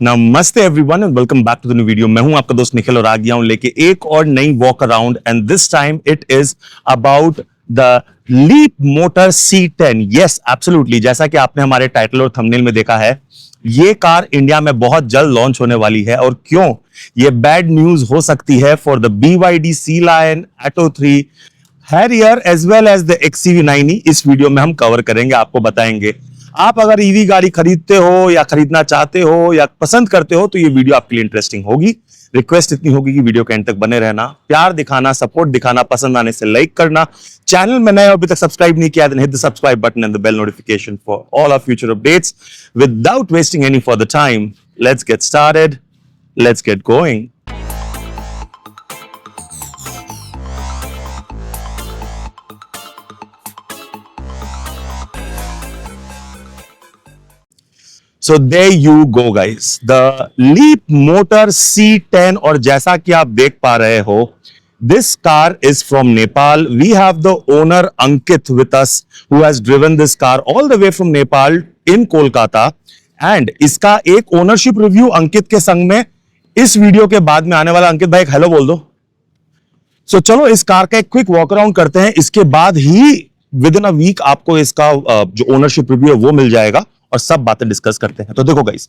नमस्ते everyone and welcome back to the new video. मैं हूं आपका दोस्त निखिल और आ गया हूं लेके एक और नई walk around and this time it is about the Leapmotor C10। Yes absolutely, जैसा कि आपने हमारे टाइटल और थंबनेल में देखा है, ये कार इंडिया में बहुत जल्द लॉन्च होने वाली है। और क्यों ये बैड न्यूज हो सकती है for the BYD Sea Lion, Atto 3, Harrier as well as the XCV9E, इस वीडियो में हम कवर करेंगे, आपको बताएंगे। आप अगर ईवी गाड़ी खरीदते हो या खरीदना चाहते हो या पसंद करते हो तो ये वीडियो आपके लिए इंटरेस्टिंग होगी। रिक्वेस्ट इतनी होगी कि वीडियो के एंड तक बने रहना, प्यार दिखाना, सपोर्ट दिखाना, पसंद आने से लाइक करना, चैनल में नए अभी तक सब्सक्राइब नहीं किया then hit the subscribe button and the bell notification for all our future updates. Without wasting any further time, let's get started, let's get going. So there you go guys, the Leap Motor C10। और जैसा कि आप देख पा रहे हो, this car is from Nepal. We have the owner Ankit with us who has driven this car all the way from Nepal in Kolkata। and इसका एक ओनरशिप रिव्यू अंकित के संग में इस वीडियो के बाद में आने वाला। अंकित भाई एक हेलो बोल दो। So चलो इस कार का एक क्विक वॉक अराउंड करते हैं, इसके बाद ही विद इन अ वीक आपको इसका जो ओनरशिप रिव्यू है वो मिल जाएगा और सब बातें डिस्कस करते हैं। तो देखो गाइस,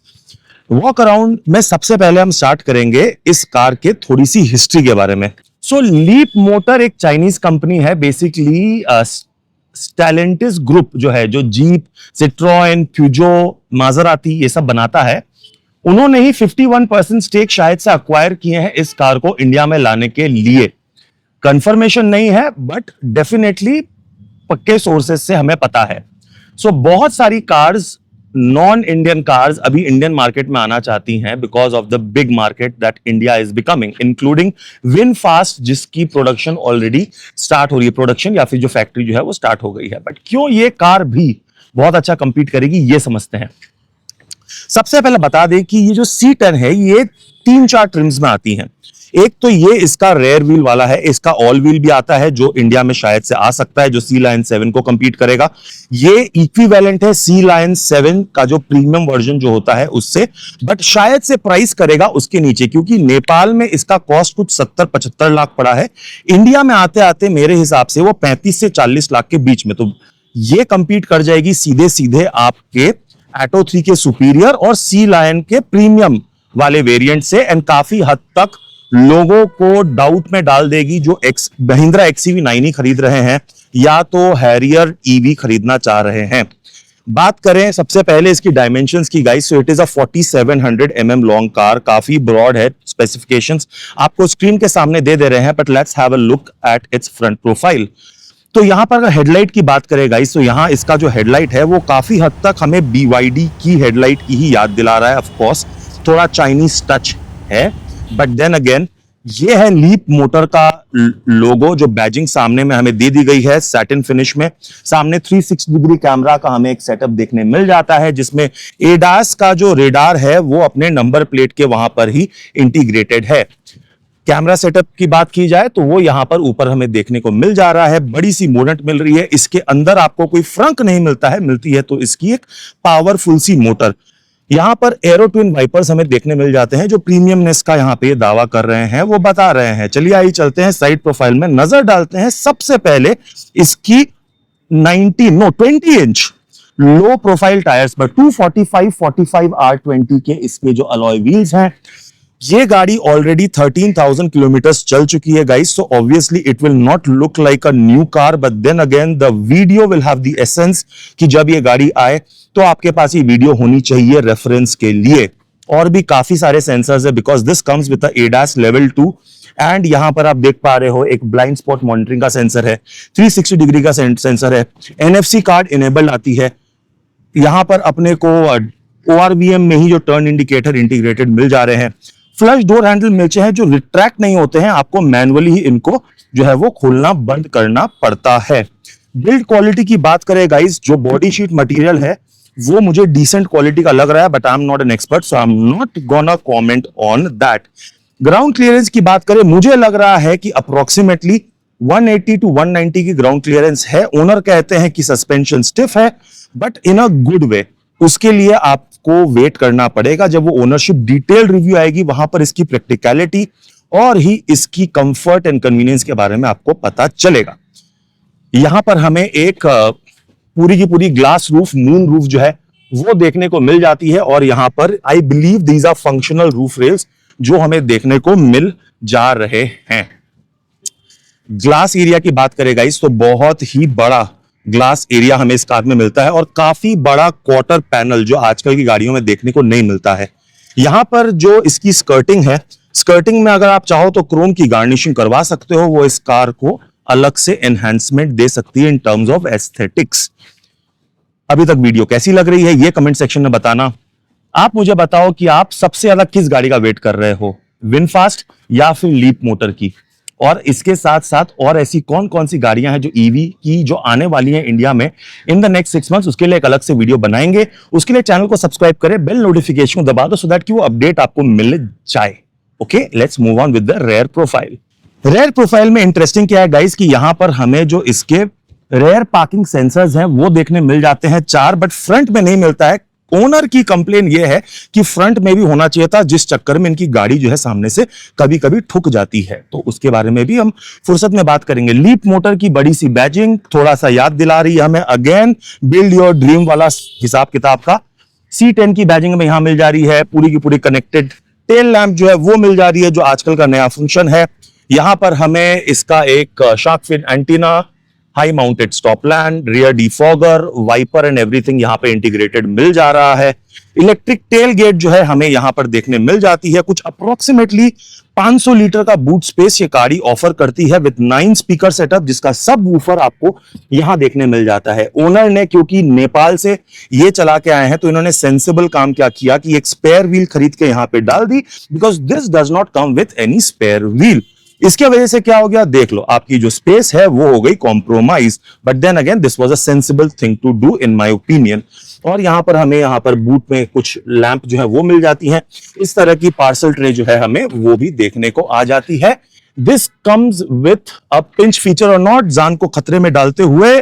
वॉक अराउंड में सबसे पहले हम स्टार्ट करेंगे इस कार के थोड़ी सी हिस्ट्री के बारे में। सो लीप मोटर एक चाइनीज कंपनी है, बेसिकली स्टेलेंटिस ग्रुप जो है, जो जीप, सिट्रोएन, प्यूजो, माजराती ये सब बनाता है, उन्होंने ही 51% स्टेक शायद से अक्वायर किए हैं इस कार को इंडिया में लाने के लिए। कंफर्मेशन नहीं है बट डेफिनेटली पक्के सोर्सेस से हमें पता है। सो बहुत सारी कार्स, नॉन इंडियन कार्स अभी इंडियन मार्केट में आना चाहती हैं because of the big market that India is becoming, including VinFast जिसकी प्रोडक्शन ऑलरेडी स्टार्ट हो रही है, प्रोडक्शन या फिर जो फैक्ट्री जो है वो स्टार्ट हो गई है। बट क्यों ये कार भी बहुत अच्छा कंपीट करेगी ये समझते हैं। सबसे पहले बता दें कि ये जो C10 है ये 3-4 ट्रिम्स में आती हैं। एक तो ये इसका रेयर व्हील वाला है, इसका ऑल व्हील भी आता है जो इंडिया में शायद से आ सकता है, जो Sea Lion 7 को कंपीट करेगा। ये इक्विवेलेंट है Sea Lion 7 का जो प्रीमियम वर्जन जो होता है उससे, बट शायद से प्राइस करेगा उसके नीचे, क्योंकि नेपाल में इसका कॉस्ट कुछ 70-75 लाख पड़ा है। इंडिया में आते आते मेरे हिसाब से वो 35 से 40 लाख के बीच में। तो ये कंपीट कर जाएगी सीधे सीधे आपके Atto 3 के सुपीरियर और Sea Lion के प्रीमियम वाले वेरिएंट से, एंड काफी हद तक लोगों को डाउट में डाल देगी जो महिंद्रा XCV9E खरीद रहे हैं या तो हैरियर EV खरीदना चाह रहे हैं। बात करें सबसे पहले इसकी डायमेंशंस की guys, so it is a 4700 mm long car, काफी ब्रॉड है। स्पेसिफिकेशंस आपको स्क्रीन के सामने दे रहे हैं, but let's have a look at its front profile. तो यहां पर अगर हेडलाइट की बात करें गाइस, तो यहां इसका जो हेडलाइट है वो काफी हद तक हमें BYD की हेडलाइट की ही याद दिला रहा है। ऑफ कोर्स थोड़ा चाइनीज टच है, बट देन अगेन ये है लीप मोटर का लोगो, जो बैजिंग सामने में हमें दे दी गई है सैटिन फिनिश में। सामने 360 डिग्री कैमरा का हमें एक सेटअप देखने मिल जाता है, जिसमें एडास का जो रेडार है वो अपने नंबर प्लेट के वहां पर ही इंटीग्रेटेड है। कैमरा सेटअप की बात की जाए तो वो यहां पर ऊपर हमें देखने को मिल जा रहा है, बड़ी सी मोनेट मिल रही है। इसके अंदर आपको कोई फ्रंक नहीं मिलता है, मिलती है तो इसकी एक पावरफुल सी मोटर। यहां पर एरो ट्विन वाइपर्स हमें देखने मिल जाते हैं, जो प्रीमियमनेस का यहां पे दावा कर रहे हैं वो बता रहे हैं। चलिए आइए चलते हैं साइड प्रोफाइल में नजर डालते हैं। सबसे पहले इसकी 20 इंच लो प्रोफाइल टायर्स पर 245 R20 के इसके जो अलॉय व्हील्स हैं। ये गाड़ी ऑलरेडी 13,000 किलोमीटर्स चल चुकी है guys, so obviously it will not look like a new car, but then again the video will have the essence कि जब ये गाड़ी आए तो आपके पास ये वीडियो होनी चाहिए रेफरेंस के लिए। और भी काफी सारे सेंसर्स है because this comes with ADAS level 2, and यहां पर आप देख पा रहे हो एक ब्लाइंड स्पॉट मॉनिटरिंग का सेंसर है, 360 डिग्री का सेंसर है, NFC कार्ड इनेबल्ड आती है। यहां पर अपने को ORVM में ही जो टर्न इंडिकेटर इंटीग्रेटेड मिल जा रहे हैं। फ्लश डोर हैंडल मिलचे हैं जो रिट्रैक्ट नहीं होते हैं, आपको मैनुअली ही इनको जो है वो खोलना बंद करना पड़ता है। बिल्ड क्वालिटी की बात करें गाइस, जो बॉडी शीट मटेरियल है वो मुझे डिसेंट क्वालिटी का लग रहा है, but I am not an expert so I am not gonna comment on that. Ground clearance की बात करें, मुझे लग रहा है कि अप्रोक्सीमेटली 180 to 190 की ग्राउंड क्लियरेंस है। ओनर कहते हैं कि सस्पेंशन स्टिफ है but in a good way. उसके लिए आपको वेट करना पड़ेगा। जब वो ओनरशिप डिटेल रिव्यू आएगी वहां पर इसकी प्रैक्टिकलिटी और ही इसकी कंफर्ट एंड कन्वीनियंस के बारे में आपको पता चलेगा। यहां पर हमें एक पूरी की पूरी ग्लास रूफ, मून रूफ जो है वो देखने को मिल जाती है, और यहां पर I believe these are functional roof rails जो हमें देखने को मिल जा रहे हैं। ग्लास एरिया की बात करें गाइस तो बहुत ही बड़ा ग्लास एरिया हमें इस कार में मिलता है, और काफी बड़ा क्वार्टर पैनल जो आजकल की गाड़ियों में देखने को नहीं मिलता है। यहां पर जो इसकी स्कर्टिंग है, स्कर्टिंग में अगर आप चाहो तो क्रोम की गार्निशिंग करवा सकते हो, वो इस कार को अलग से एनहांसमेंट दे सकती है इन टर्म्स ऑफ एस्थेटिक्स। अभी तक वीडियो कैसी लग रही है ये कमेंट सेक्शन में बताना। आप मुझे बताओ कि आप सबसे ज्यादा किस गाड़ी का वेट कर रहे हो, विनफास्ट या फिर लीप मोटर की, और इसके साथ साथ और ऐसी कौन कौन सी गाड़ियां हैं जो ईवी की जो आने वाली हैं इंडिया में इन द नेक्स्ट 6 मंथ्स, उसके लिए एक अलग से वीडियो बनाएंगे। उसके लिए चैनल को सब्सक्राइब करें, बेल नोटिफिकेशन दबा दो सो दैट कि वो अपडेट आपको मिल जाए। Okay, let's move on with the rare profile. Rare profile में इंटरेस्टिंग क्या है गाइस कि यहां पर हमें जो इसके रेयर पार्किंग सेंसर्स हैं वो देखने मिल जाते हैं 4, बट फ्रंट में नहीं मिलता है। ओनर की कंप्लेन यह है कि फ्रंट में भी होना चाहिए था, जिस चक्कर में इनकी गाड़ी जो है सामने से कभी कभी ठुक जाती है, तो उसके बारे में भी हम फुर्सत में बात करेंगे। लीप मोटर की बड़ी सी बैजिंग थोड़ा सा याद दिला रही है हमें अगेन बिल्ड योर ड्रीम वाला हिसाब किताब का। C10 की बैजिंग में यहां मिल जा रही है, पूरी की पूरी कनेक्टेड टेल लैंप जो है वो मिल जा रही है, जो आजकल का नया फंक्शन है। यहां पर हमें इसका एक shark fin antenna, high mounted stop lamp, rear defogger, wiper and everything यहां पे इंटीग्रेटेड मिल जा रहा है। इलेक्ट्रिक टेल गेट जो है हमें यहां पर देखने मिल जाती है। कुछ अप्रोक्सीमेटली 500 लीटर का बूट स्पेस ये गाड़ी ऑफर करती है विद 9 स्पीकर सेटअप, जिसका सब वूफर आपको यहां देखने मिल जाता है। ओनर ने क्योंकि नेपाल से ये चला के आए हैं तो इन्होंने सेंसिबल काम क्या किया कि एक स्पेयर व्हील खरीद के यहां पे डाल दी, because this does not come with any spare wheel. इसके वजह से क्या हो गया, देख लो, आपकी जो स्पेस है वो हो गई compromise, but then again this was a sensible thing to do in my opinion. और यहां पर हमें यहां पर बूट में कुछ लैंप जो है वो मिल जाती हैं। इस तरह की पार्सल ट्रे जो है हमें वो भी देखने को आ जाती है। This comes with a pinch feature और नॉट, जान को खतरे में डालते हुए,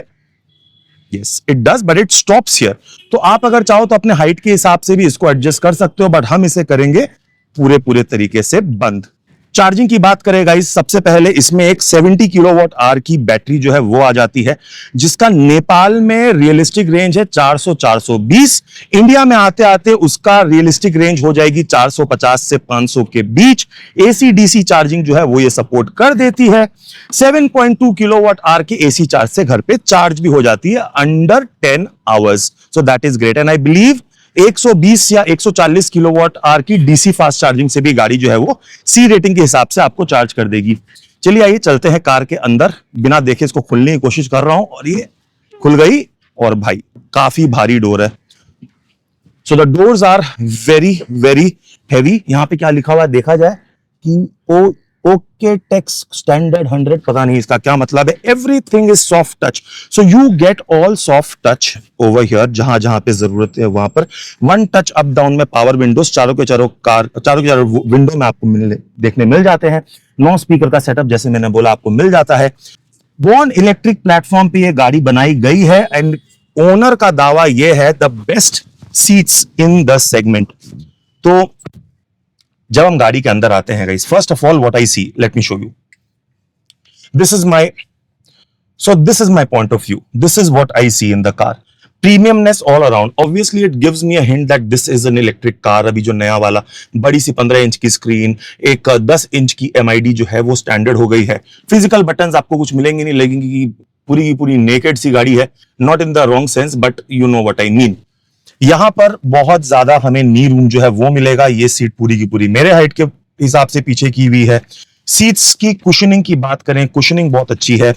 yes it does but it stops here. तो आप अगर चाहो तो अपने हाइट के हिसाब से भी इसको एडजस्ट कर सकते हो, बट हम इसे करेंगे पूरे तरीके से बंद। चार्जिंग की बात करें गाइस, सबसे पहले इसमें एक 70 किलोवाट आवर की बैटरी जो है वो आ जाती है, जिसका नेपाल में रियलिस्टिक रेंज है 400-420। इंडिया में आते आते उसका रियलिस्टिक रेंज हो जाएगी 450 से 500 के बीच। एसी डीसी चार्जिंग जो है वो ये सपोर्ट कर देती है। 7.2 किलोवाट आवर के एसी चार्ज से घर पे चार्ज भी हो जाती है under 10 hours, so that is great. And I believe 120 या 140 किलोवाट आवर की डीसी फास्ट चार्जिंग से भी गाड़ी जो है वो सी रेटिंग के हिसाब से आपको चार्ज कर देगी। चलिए आइए चलते हैं कार के अंदर। बिना देखे इसको खोलने की कोशिश कर रहा हूं और ये खुल गई, और भाई काफी भारी डोर है। So the doors are very very heavy. यहां पे क्या लिखा हुआ है देखा जाए कि ओके टेक्स स्टैंडर्ड 100, पता नहीं इसका क्या मतलब है। Everything is soft touch, so you get all soft touch over here. जहां जहां पे जरूरत है वहां पर वन टच अप डाउन में पावर विंडोज चारों के चारों विंडो में आपको देखने मिल जाते हैं। 9 स्पीकर का सेटअप जैसे मैंने बोला आपको मिल जाता है। बॉर्न इलेक्ट्रिक प्लेटफॉर्म पे ये गाड़ी बनाई गई है, एंड ओनर का दावा यह है the best seats in the segment. तो जब हम गाड़ी के अंदर आते हैं guys, first of all what I see, let me show you. This is my point of view, this is what I see in the car. Premiumness all around, obviously it gives me a hint that this is an electric car. अभी जो नया वाला बड़ी सी 15 inch की screen, एक 10 inch की MID जो है वो स्टैंडर्ड हो गई है। फिजिकल बटन्स आपको कुछ मिलेंगे नहीं, लगेंगे कि पूरी की पूरी नेकेड सी गाड़ी है, not in the wrong sense but you know what I mean. यहां पर बहुत ज्यादा हमें नी रूम जो है वो मिलेगा। ये सीट पूरी की पूरी मेरे हाइट के हिसाब से पीछे की हुई है। सीट्स की कुशनिंग की बात करें, कुशनिंग बहुत अच्छी है।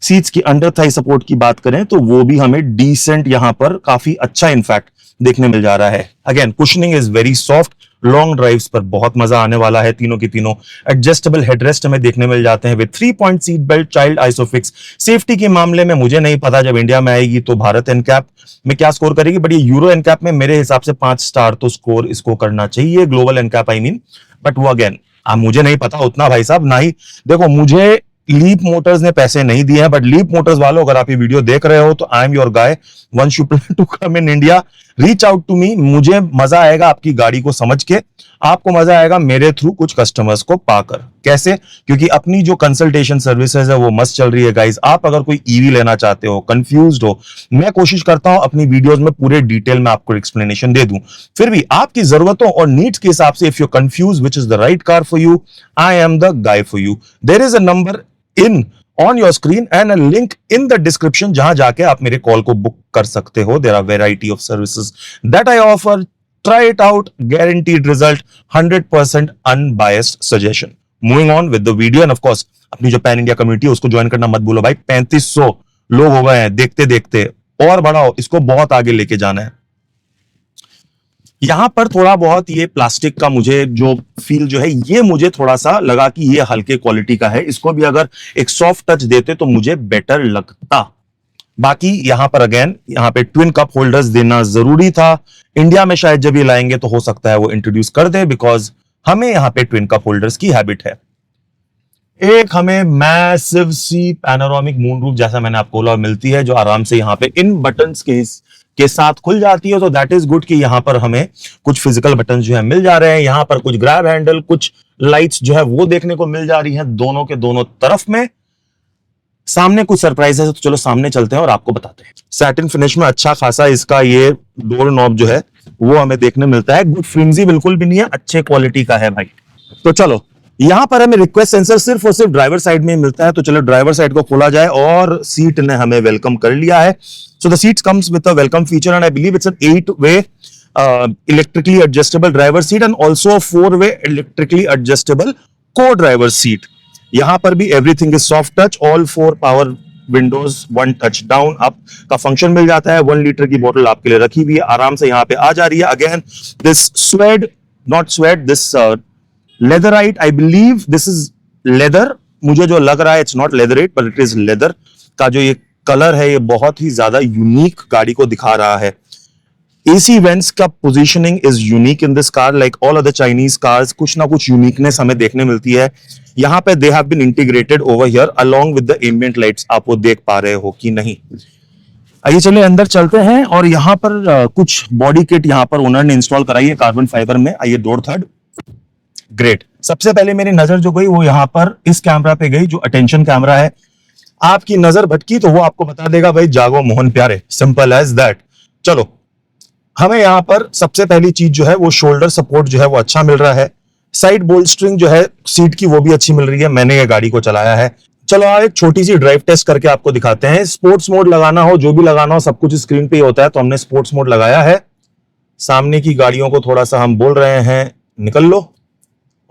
सीट्स की अंडर थाई सपोर्ट की बात करें तो वो भी हमें डिसेंट यहां पर काफी अच्छा इनफैक्ट देखने मिल जा रहा है। Again cushioning is very soft, long drives पर बहुत मजा आने वाला है। तीनों की तीनों एडजस्टेबल हेडरेस्ट हमें देखने मिल जाते हैं with 3-point seat belt, child isofix. Safety के मामले में मुझे नहीं पता, जब इंडिया में आएगी तो भारत एनकैप में क्या स्कोर करेगी, बट ये यूरो एनकैप में मेरे हिसाब से 5 स्टार तो स्कोर इसको करना चाहिए, global NCAP I mean. But वो अगेन मुझे नहीं पता उतना भाई साहब, ना ही देखो मुझे लीप मोटर्स ने पैसे नहीं दिए हैं, बट लीप मोटर्स वालों अगर आप ये वीडियो देख रहे हो तो I am your guy, once you plan to come in India, reach out to me. मुझे मजा आएगा आपकी गाड़ी को समझ के, आपको मजा आएगा मेरे थ्रू कुछ कस्टमर्स को पाकर। कैसे? क्योंकि अपनी जो कंसल्टेशन सर्विसेज है वो मस्त चल रही है गाइस। आप अगर कोई ईवी लेना चाहते हो, कंफ्यूज्ड हो, मैं कोशिश करता हूं अपनी वीडियोस में पूरे डिटेल में आपको एक्सप्लेनेशन दे दूं। फिर भी आपकी जरूरतों और नीड्स के हिसाब से if you confuse which is the right car for you, I am the guy for you. There is a number in on your screen and a link in the description जहां जाके आप मेरे call को book कर सकते हो। There are variety of services that I offer. Try it out, guaranteed result, 100% unbiased suggestion. Moving on with the video and of course अपनी जो पैन इंडिया कम्युनिटी है उसको ज्वाइन करना मत भूलो भाई। 3500 लोग हो गए हैं देखते देखते, और बढ़ाओ, इसको बहुत आगे लेके जाना है। यहां पर थोड़ा बहुत ये प्लास्टिक का मुझे जो फील जो है ये मुझे थोड़ा सा लगा कि ये हल्के क्वालिटी का है, इसको भी अगर एक सॉफ्ट टच देते तो मुझे बेटर लगता। बाकी यहां पर अगेन यहां पे ट्विन कप होल्डर्स देना जरूरी था। इंडिया में शायद जब ये लाएंगे तो हो सकता है वो इंट्रोड्यूस कर दे, बिकॉज हमें यहां पे ट्विन कप होल्डर्स की हैबिट है। एक हमें मैसिव सी पैनोरामिक मून रूफ जैसा मैंने आपको बोला मिलती है, जो आराम से यहां पे इन बटन्स के साथ खुल जाती है। तो दैट इज गुड कि यहां पर हमें कुछ फिजिकल बटन जो है मिल जा रहे हैं। यहां पर कुछ ग्रैब हैंडल, कुछ लाइट्स जो है वो देखने को मिल जा रही हैं दोनों के दोनों तरफ में। सामने कुछ सरप्राइज है तो चलो सामने चलते हैं और आपको बताते हैं। सैटिन फिनिश में अच्छा खासा इसका ये डोर नॉब जो है वो हमें देखने मिलता है। गुड फ्रिंजी बिल्कुल भी नहीं है, अच्छे क्वालिटी का है भाई। तो चलो, यहां पर हमें रिक्वेस्ट सेंसर सिर्फ और सिर्फ ड्राइवर साइड में मिलता है। तो चलो ड्राइवर साइड को खोला जाए और सीट ने हमें वेलकम कर लिया है। So the seat comes with a welcome feature and I believe it's an 8-way electrically adjustable driver seat and also 4-way electrically adjustable को ड्राइवर सीट। यहां पर भी everything is soft touch, all 4 power Windows, 1 touch down up का function मिल जाता है। 1 litre की बोतल आपके लिए रखी हुई है, आराम से यहां पे आ जा रही है। Again this swayed, not swayed, this leatherette, I believe this is leather. मुझे जो लग रहा है it's not leatherette but it is leather का जो ये कलर है ये बहुत ही ज्यादा यूनिक गाड़ी को दिखा रहा है। AC वेंट्स का positioning is unique in this car, like all other Chinese cars. कुछ ना कुछ यूनिकनेस हमें देखने मिलती है। यहां पे they have been integrated over here along with the ambient lights. आप वो देख पा रहे हो कि नहीं? आइए चलिए अंदर चलते हैं। और यहां पर कुछ बॉडी किट यहां पर ओनर ने इंस्टॉल कराई है कार्बन फाइबर में। आइए डोर थर्ड, ग्रेट। सबसे पहले मेरी नजर जो गई वो यहां पर इस कैमरा पे गई जो अटेंशन कैमरा है। आपकी नजर भटकी तो वो आपको बता देगा भाई जागो मोहन प्यारे, सिंपल एज दैट। चलो, हमें यहां पर सबसे पहली चीज जो है वो शोल्डर सपोर्ट जो है वो अच्छा मिल रहा है। साइड बोल्स्टरिंग जो है सीट की वो भी अच्छी मिल रही है। मैंने ये गाड़ी को चलाया है। चलो आप एक छोटी सी ड्राइव टेस्ट करके आपको दिखाते हैं। स्पोर्ट्स मोड लगाना हो, जो भी लगाना हो, सब कुछ स्क्रीन पे ही होता है। तो हमने स्पोर्ट्स मोड लगाया है। सामने की गाड़ियों को थोड़ा सा हम बोल रहे हैं निकल लो।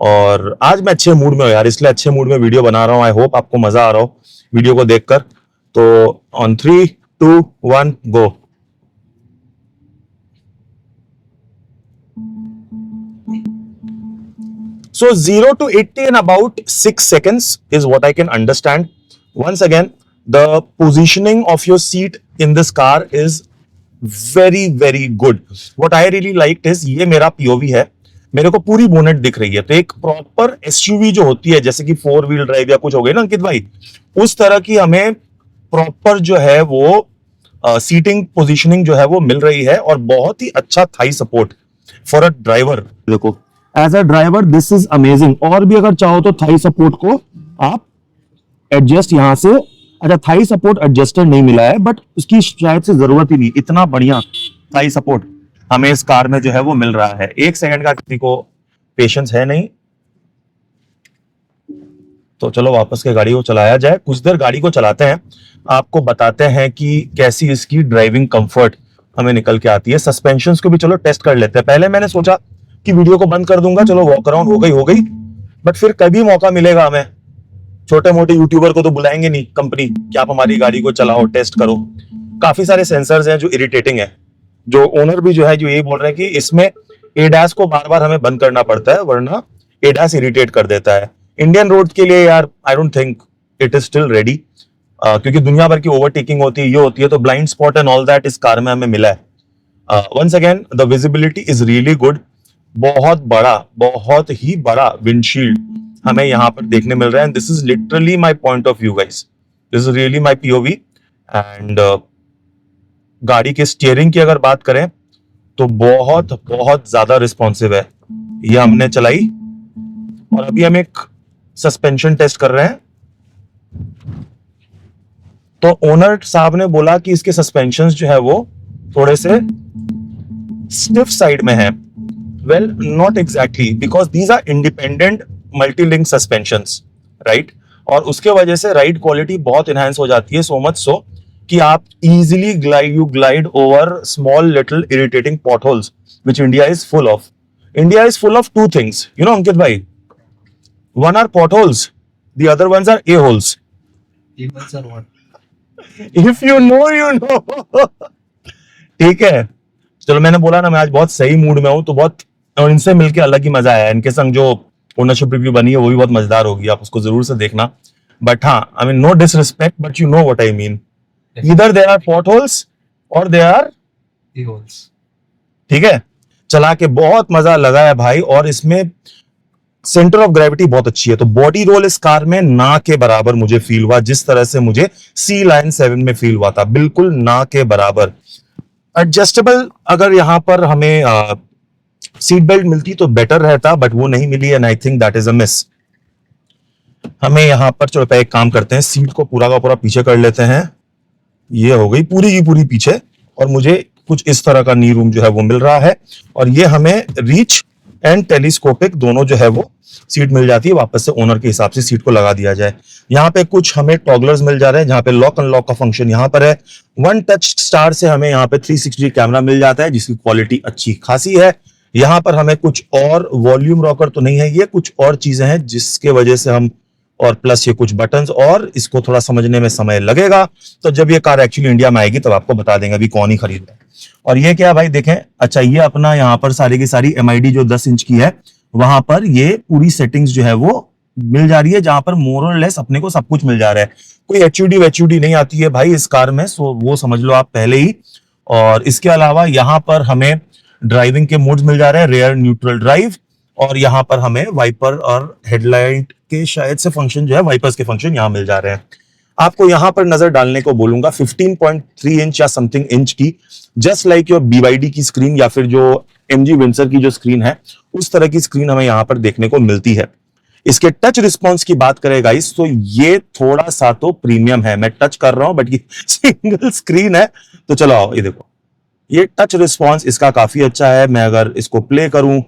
और आज मैं अच्छे मूड में हूं यार, इसलिए अच्छे मूड में वीडियो बना रहा हूं। आई होप आपको मजा आ रहा हो वीडियो को देखकर। तो on 3, 2, 1 go. So 0 to 80 in about 6 seconds is what I can understand. Once again, the positioning of your seat in this car is very, very good. What I really liked is ये मेरा POV है, मेरे को पूरी bonnet दिख रही है। तो एक प्रॉपर SUV जो होती है, जैसे कि 4 व्हील ड्राइव या कुछ हो गई ना अंकित भाई, उस तरह की हमें प्रॉपर जो है वो सीटिंग पोजीशनिंग जो है वो मिल रही है। और बहुत ही अच्छा thigh support for a driver. देखो, as a driver this is amazing. और भी अगर चाहो तो थाई सपोर्ट को आप एडजस्ट यहां से, अच्छा थाई सपोर्ट एडजस्टर नहीं मिला है बट उसकी शायद से जरूरत ही नहीं, इतना बढ़िया थाई सपोर्ट हमें इस कार में जो है वो मिल रहा है। 1 सेकंड का किसी को पेशेंस है नहीं। तो चलो वापस के गाड़ी को चलाया जाए। कुछ देर गाड़ी को चलाते हैं, आपको बताते हैं कि कैसी इसकी ड्राइविंग कंफर्ट हमें निकल के आती है। सस्पेंशंस को भी चलो टेस्ट कर लेते हैं। पहले मैंने सोचा कि वीडियो को बंद कर दूंगा, चलो वॉक अराउंड हो गई, बट फिर कभी मौका मिलेगा हमें, छोटे मोटे यूट्यूबर को तो बुलाएंगे नहीं कंपनी कि आप हमारी गाड़ी को चलाओ, टेस्ट करो। काफी सारे सेंसर्स हैं जो इरिटेटिंग है। जो ओनर भी जो है जो यही बोल रहे हैं कि इसमें एडास को बार बार हमें बंद करना पड़ता है वरना एडास इरिटेट कर देता है। इंडियन रोड के लिए यार I don't think it is still ready, क्योंकि दुनिया भर की ओवरटेकिंग होती है, ये होती है। तो blind spot and all that इस कार में हमें मिला है। Once again the visibility is really good. बहुत ही बड़ा विंडशील्ड हमें यहाँ पर देखने मिल रहा है। This is literally my point of view guys, this is really my POV. And गाड़ी के स्टीयरिंग की अगर बात करें तो बहुत बहुत ज्यादा रिस्पॉन्सिव है। ये हमने चलाई और अभी हम एक सस्पेंशन टेस्ट कर रहे हैं। तो ओनर साहब ने बोला कि इसके सस्पेंशन जो है वो थोड़े से स्टिफ साइड में है। Well not exactly, because these are independent multilink suspensions, right. और उसके वजह से राइड क्वालिटी बहुत इनहेंस हो जाती है, सो मच सो कि आप easily glide over small little irritating potholes which India is full of. India is full of two things, you know, Ankit bhai. One are potholes, the other ones are a-holes. Evils are what? If you know, you know. ठीक है, चलो मैंने बोला ना मैं आज बहुत सही मूड में हूं, तो बहुत और इनसे मिलके अलग ही मजा आया। इनके संग जो ओनरशिप रिव्यू बनी है वो भी बहुत मजेदार होगी, आप उसको जरूर से देखना। बट हाँ, I mean no disrespect, but you know what I mean. Either there are potholes और देयर आर, Evils. ठीक है। चला के बहुत मजा लगा है भाई, और इसमें सेंटर ऑफ ग्रेविटी बहुत अच्छी है। तो बॉडी रोल इस कार में ना के बराबर मुझे फील हुआ, जिस तरह से मुझे सी लाइन 7 में फील हुआ था, बिल्कुल ना के बराबर। एडजस्टेबल अगर यहां पर हमें सीट बेल्ट मिलती तो बेटर रहता, बट वो नहीं मिली and I think that is a miss. हमें यहां पर चलो एक काम करते हैं, सीट को पूरा का पूरा पीछे कर लेते हैं। ये हो गई पूरी की पूरी पीछे, और मुझे कुछ इस तरह का नी रूम जो है वो मिल रहा है। और ये हमें रीच एंड टेलीस्कोपिक दोनों जो है वो सीट मिल जाती है, वापस से ओनर के हिसाब से सीट को लगा दिया जाए। यहाँ पे कुछ हमें टॉगलर्स मिल जा रहे हैं, जहाँ पे लॉक अनलॉक का फंक्शन यहाँ पर है। वन टच स्टार से हमें यहाँ पे 360 कैमरा मिल जाता है, जिसकी क्वालिटी अच्छी खासी है। यहाँ पर हमें कुछ और वॉल्यूम रॉकर तो नहीं है, ये कुछ और चीजें हैं जिसके वजह से हम, और प्लस ये कुछ बटन्स, और इसको थोड़ा समझने में समय लगेगा। तो जब ये कार एक्चुअली इंडिया में आएगी तब आपको बता देंगे अभी कौन ही खरीद रहा है। और ये क्या भाई देखें, अच्छा ये अपना यहाँ पर सारी की सारी एमआईडी जो 10 इंच की है, वहां पर ये पूरी सेटिंग्स जो है वो मिल जा रही है, जहां पर मोर और लेस अपने को सब कुछ मिल जा रहा है। कोई एचयूडी नहीं आती है भाई इस कार में, सो वो समझ लो आप पहले ही। और इसके अलावा यहाँ पर हमें ड्राइविंग के मोड्स मिल जा रहे हैं, रेयर, न्यूट्रल ड्राइव, और यहाँ पर हमें वाइपर और हेडलाइट के शायद से फंक्शन जो है, वाइपर्स के फंक्शन यहाँ मिल जा रहे हैं। आपको यहाँ पर नजर डालने को बोलूंगा 15.3 इंच या समथिंग इंच की, जस्ट लाइक योर BYD की स्क्रीन या फिर जो MG विंसर की जो स्क्रीन है, उस तरह की स्क्रीन हमें यहाँ पर देखने को मिलती है। इसके टच रिस्पॉन्स की बात करें गाइस, तो ये थोड़ा सा तो प्रीमियम है। मैं टच कर रहा हूं बट ये सिंगल स्क्रीन है। तो चलो आओ, ये देखो, ये टच रिस्पॉन्स इसका काफी अच्छा है। मैं अगर इसको प्ले करूं,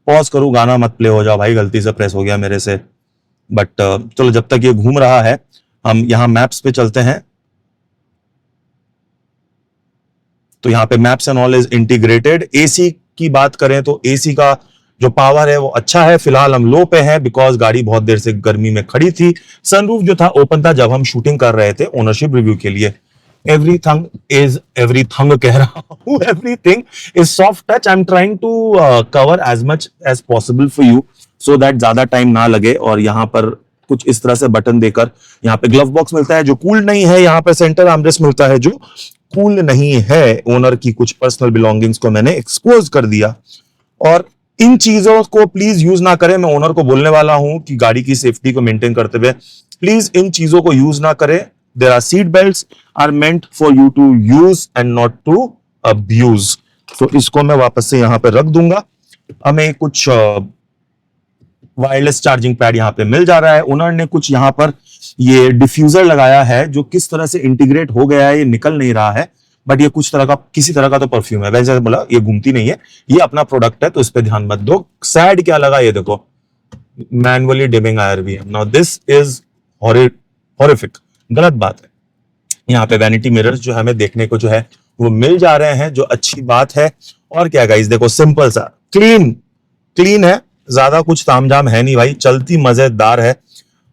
पॉज करूं, गाना मत प्ले हो जाओ भाई, गलती से प्रेस हो गया मेरे से। बट चलो जब तक ये घूम रहा है, हम यहां मैप्स पे चलते हैं। तो यहाँ पे maps and all is integrated. AC की बात करें तो एसी का जो पावर है वो अच्छा है। फिलहाल हम लो पे हैं बिकॉज गाड़ी बहुत देर से गर्मी में खड़ी थी। सनरूफ जो था ओपन था जब हम शूटिंग कर रहे थे ओनरशिप रिव्यू के लिए। एवरीथिंग कह रहा हूं, everything is soft touch. I am trying to cover as much as possible for you so that ज्यादा टाइम ना लगे। और यहाँ पर कुछ इस तरह से बटन देकर यहाँ पे ग्लव बॉक्स मिलता है जो कूल नहीं है, यहाँ पे सेंटर आर्मरेस्ट मिलता है जो कूल नहीं है। ओनर की कुछ पर्सनल बिलोंगिंग्स को मैंने एक्सपोज कर दिया, और इन चीजों को प्लीज यूज ना करें। मैं ओनर को बोलने वाला हूं कि गाड़ी की सेफ्टी को मेंटेन करते हुए प्लीज इन चीजों को यूज ना करें। There are seat belts are meant for you to use and not to abuse. तो इसको मैं वापस से यहां पे रख दूंगा। हमें कुछ वायरलेस चार्जिंग पैड यहाँ पे मिल जा रहा है। ओनर ने कुछ यहाँ पर ये डिफ्यूजर लगाया है जो किस तरह से इंटीग्रेट हो गया है ये निकल नहीं रहा है, बट ये कुछ तरह का, किसी तरह का तो परफ्यूम है। वैसे बोला ये घूमती नहीं है, ये अपना प्रोडक्ट है तो इस पे ध्यान मत दो। सैड क्या लगा ये देखो, manually dimming IRVM। Now this is horrific, गलत बात है। यहाँ पे वैनिटी मिरर्स जो हमें देखने को जो है वो मिल जा रहे हैं, जो अच्छी बात है। और क्या गाइस, देखो सिंपल सा क्लीन है, ज्यादा कुछ तामझाम है नहीं भाई, चलती मजेदार है।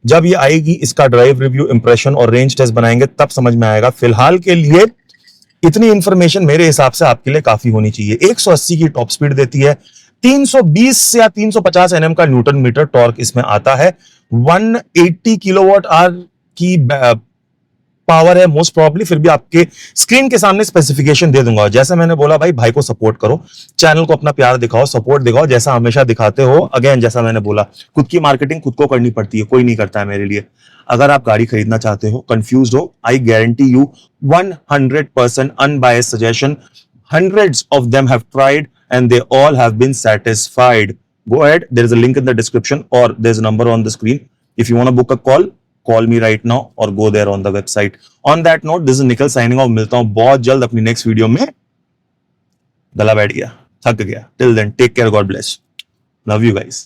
जब ये आएगी इसका ड्राइव रिव्यू, इंप्रेशन और रेंज टेस्ट बनाएंगे तब समझ में आएगा। फिलहाल के लिए इतनी इंफॉर्मेशन मेरे हिसाब से आपके लिए काफी होनी चाहिए। 180 की टॉप स्पीड देती है, 320 या 350 Nm का न्यूटन मीटर टॉर्क इसमें आता है, 180 किलोवाट आवर की पावर है मोस्ट प्रॉब्ली, फिर भी आपके स्क्रीन के सामने स्पेसिफिकेशन दे दूंगा। जैसे मैंने बोला भाई, भाई को सपोर्ट करो, चैनल को अपना प्यार दिखाओ, सपोर्ट दिखाओ, जैसा हमेशा दिखाते हो। अगेन जैसा मैंने बोला, खुद की मार्केटिंग खुद को करनी पड़ती है, कोई नहीं करता है मेरे लिए। अगर आप गाड़ी खरीदना चाहते हो, कंफ्यूज हो, I guarantee you 100% unbiased suggestion. Hundreds of them have tried and they all have been satisfied. Go ahead, there is a link in the description or there's a number on the screen. If you want to book a call me right now or go there on the website. On that note, this is Nikhil signing off. मिलता हूं बहुत जल्द अपनी next video में। गला बैठ गया, थक गया। Till then, take care, God bless. Love you guys.